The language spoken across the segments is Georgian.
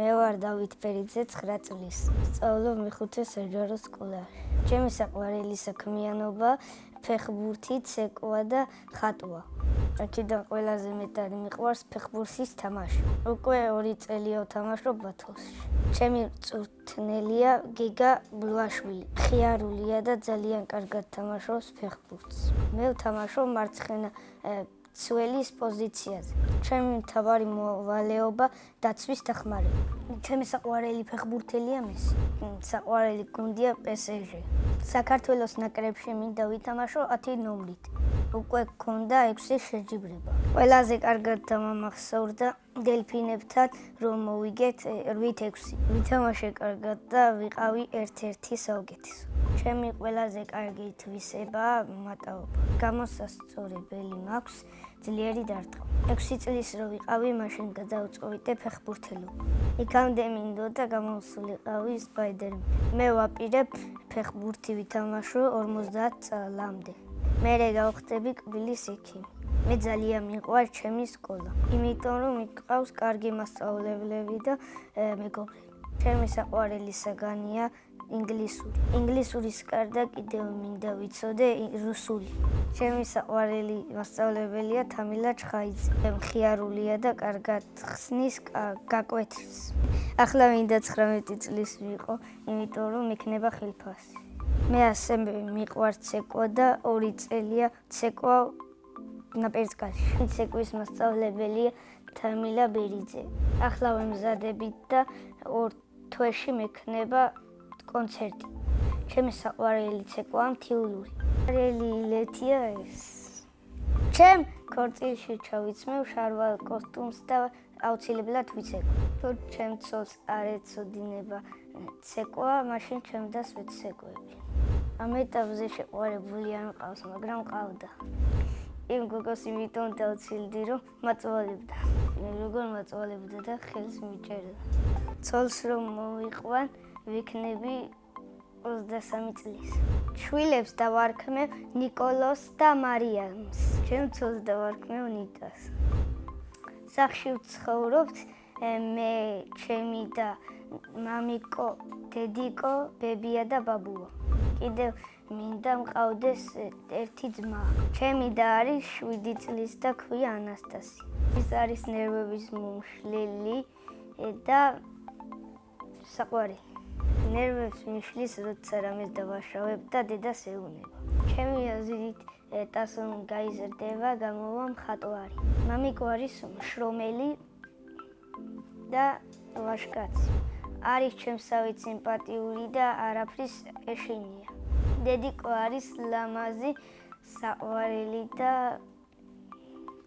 მე ვარ დავით ბერიძე 9 წლის. სწავლობ მეხუთე საჯარო სკოლაში. ჩემი საყვარელი საქმიანობა ფეხბურთი, ცეკვა და ხატვა. აქედან ყველაზე მეტად მიყვარს ფეხბურთის თამაში. უკვე 2 წელია ვთამაშობ ბათუმში. ჩემი მწვრთნელია გიგა ბლუაშვილი. ხიარულია და ძალიან კარგად თამაშობს ფეხბურთს. მე ვთამაშობ მარცხენა ცველის პოზიციაზე. ჩემი მთავარი მოვალეობა დაცვის დახმარება. ჩემი საყვარელი ფეხბურთელია მესი. საყვარელი გუნდია PSG. საქართველოს ნაკრებში მინდა ვითამაშო 10 ნომრით. უკვე გქონდა 6 შეჯიბრება. ყველაზე კარგად დამამახსოვრდა დელფინებთან, რომ მოვიგეთ 8-6. ვითამაშე კარგად და ვიყავი ერთ-ერთი საუკეთესო. ჩემი ყველაზე კარგი თვისებაა მატაობა. გამოსასწორებელი მაქვს ძლიერი დარტყმა. 6 წლის რო ვიყავი, მაშინ გადავწყვიტე ფეხბურთელობა. იქამდე მინდოდა გამოვსულიყავი სპაიდერმენი. მე ვაპირებ ფეხბურთი ვითამაშო 50 წლამდე. მერე გავხდები კბილის ექიმი. მე ძალიან მიყვარს ჩემი სკოლა, იმიტომ რომ მიყავს კარგი მასწავლებლები და მეგობრები. ჩემი საყვარელი საგანია ინგლისური. ინგლისურის გარდა კიდევ მინდა ვიცოდე რუსული. ჩემი საყვარელი მასწავლებელია თამილა ჩხაიძე. მხიარულია და კარგად ხსნის გაკვეთილს. ახლა მინდა 19 წლის ვიყო, იმიტომ რომ მექნება ხილფასი. მე ასე მიყვარს ცეკვა და 2 წელია ცეკვა ნაპერწკალში. ცეკვის მასწავლებელია თამილა ბერიძე. ახლა ვემზადებით და 2 თვეში მექნება კონცერტი. ჩემი საყვარელი ცეკვაა მთიულური. რელილეთია ეს. ჩემ ქორწილში ჩავიცმევ შარვალ კოსტუმს და აუცილებლად ვიცეკვ. თუ ჩემ ცოლს არ ეცოდინება ცეკვა, მაშინ ჩემ დას ვეცეკვები. ამ ეტაპზე შეყვარებული არ მყავს, მაგრამ მყავდა. იმ გოგოს იმიტომ დავცილდი, რომ მაწვალებდა. როგორ მაწვალებდა და ხელს მიჭერდა. ცოლს რომ მოვიყვან, ვიქნები 23 წლის. შვილებს დავარქმევ ნიკოლოს და მარიამს. ჩემ ცოლს დავარქმევ ნიტას. სახლში ვცხოვრობთ მე, ჩემი და მამიკო, დედიკო, ბებია და ბაბუა. კიდევ მინდა მყავდეს ერთი ძმა. ჩემი და არის 7 წლის და ქვია ანასტასია. ის არის ნერვების მომშლელი და საყვარელი. ნერვებს მიშლის, როცა რამეს დავაშავებ და დედას ეუბნება. ჩემი აზრით ტასო გაიზრდება, გამოვა მხატვარი. მამიკო არის შრომელი და ვაჟკაცი. არის ჩემსავით სიმპათიური და არაფრის ეშინია. დედიკო არის ლამაზი, საყვარელი და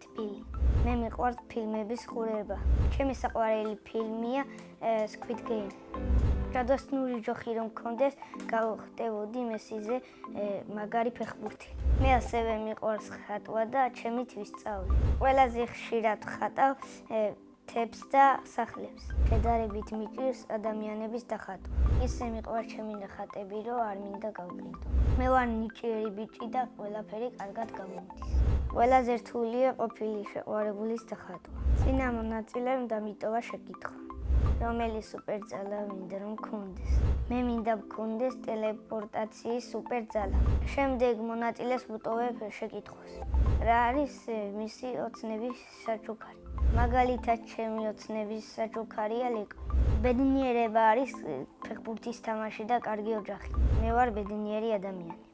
თბილი. მე მიყვარს ფილმების ყურება. ჩემი საყვარელი ფილმია Squid Game. გადასნური ჯოხი რომ მქონდეს, გავხდებოდი მესიზე მაგარი ფეხბურთი. მე ასევე მიყვარს ხატვა და ჩემი თვისწავლი. ყველაზე ხშირად ხატავ თებს და სახლებს. შედარებით მიჭირს ადამიანების დახატვა. ისე მიყვარს ჩემი ნახატები, რომ არ მინდა გავკრიტო. მე ვარ ნიჭიერი ბიჭი და ყველაფერი კარგად გამომდის. ყველაზე რთულია ყოფილი შეყვარებულის დახატვა. წინა მონაწილემ დამიტოვა შეკითხვა. რომელი სუპერძალა მინდა რომ მქონდეს? მე მინდა მქონდეს ტელეპორტაციის სუპერძალა. შემდეგ მონაწილეს ვუტოვებ შეკითხვას. რა არის მისი ოცნების საჩუქარი? მაგალითად, ჩემი ოცნების საჩუქარია ლეკვი. ბედნიერება არის ფეხბურთის თამაში და კარგი ოჯახი. მე ვარ ბედნიერი ადამიანი.